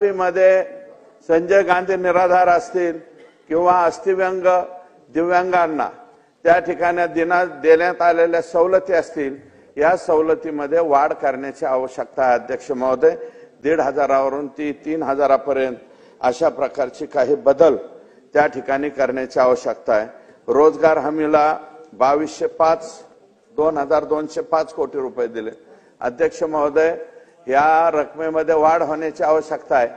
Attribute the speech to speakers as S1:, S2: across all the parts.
S1: मध्ये संजय गांधी निराधार असतील किंवा अस्थिव्यंग दिव्यांगांना त्या ठिकाणी देण्यात आलेल्या सवलती असतील, या सवलतीमध्ये वाढ करण्याची आवश्यकता आहे अध्यक्ष महोदय। 1,500 वरून 3,000 पर्यंत अशा प्रकारची काही बदल त्या ठिकाणी करण्याची आवश्यकता आहे। रोजगार हमीला 2,205 कोटी रुपये दिले अध्यक्ष महोदय। या रकमेमध्ये वाढ होण्याची आवश्यकता आहे।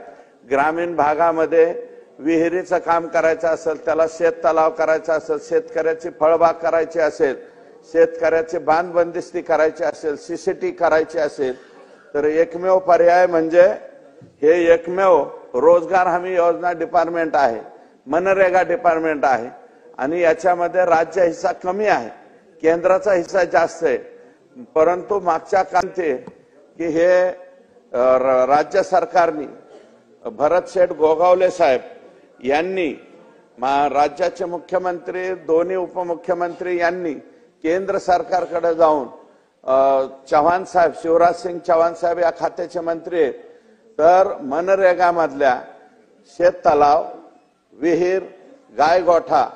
S1: ग्रामीण भागामध्ये विहिरीचं काम करायचं असेल, त्याला शेत तलाव करायचा असेल, शेतकऱ्याची फळबाग करायची असेल, शेतकऱ्याची बांध बंदिस्ती करायची असेल, सीसीटी करायची असेल, तर एकमेव पर्याय म्हणजे हे एकमेव रोजगार हमी योजना डिपार्टमेंट आहे, मनरेगा डिपार्टमेंट आहे आणि याच्यामध्ये राज्य हिस्सा कमी आहे, केंद्राचा हिस्सा जास्त आहे। परंतु मागच्या काळात की हे राज्य सरकारने भरत शेठ गोगावले साहेब यांनी, राज्याचे मुख्यमंत्री, दोन्ही उपमुख्यमंत्री यांनी केंद्र सरकारकडे जाऊन चव्हाण साहेब, शिवराज सिंग चव्हाण साहेब या खात्याचे मंत्री आहेत, तर मनरेगा मधल्या शेत तलाव, विहीर, गायगोठा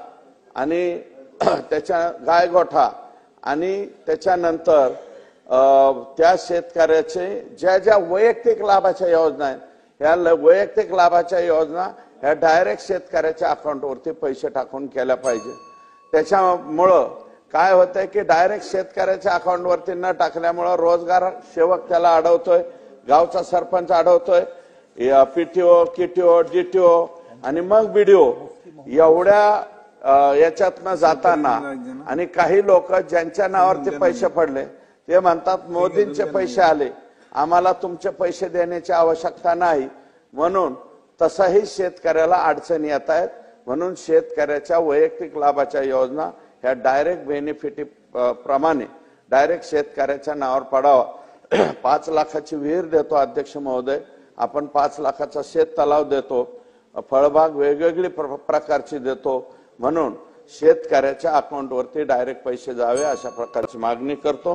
S1: आणि त्याच्यानंतर त्या शेतकऱ्याचे ज्या वैयक्तिक लाभाच्या योजना आहेत, ह्या वैयक्तिक लाभाच्या योजना ह्या डायरेक्ट शेतकऱ्याच्या अकाउंटवरती पैसे टाकून केल्या पाहिजे। त्याच्यामुळं काय होतंय की डायरेक्ट शेतकऱ्याच्या अकाउंटवरती न टाकल्यामुळं रोजगार सेवक त्याला अडवतोय, गावचा सरपंच अडवतोय, पीटीओ, किटीओ, डीटीओ आणि मग बीडीओ एवढ्या याच्यातनं जाताना आणि काही लोक ज्यांच्या नावावरती पैसे पडले ते म्हणतात मोदींचे पैसे आले, आम्हाला तुमचे पैसे देण्याची आवश्यकता नाही, म्हणून तसाही शेतकऱ्याला अडचणी येत आहेत। म्हणून शेतकऱ्याच्या वैयक्तिक लाभाच्या योजना ह्या डायरेक्ट बेनिफिट प्रमाणे डायरेक्ट शेतकऱ्याच्या नावावर पडावा। 5 लाखाची विहीर देतो अध्यक्ष महोदय, आपण 5 लाखाचा शेत तलाव देतो, फळबाग वेगवेगळी प्रकारची देतो, म्हणून शेतकऱ्याच्या अकाउंटवरती डायरेक्ट पैसे जावे अशा प्रकारची मागणी करतो।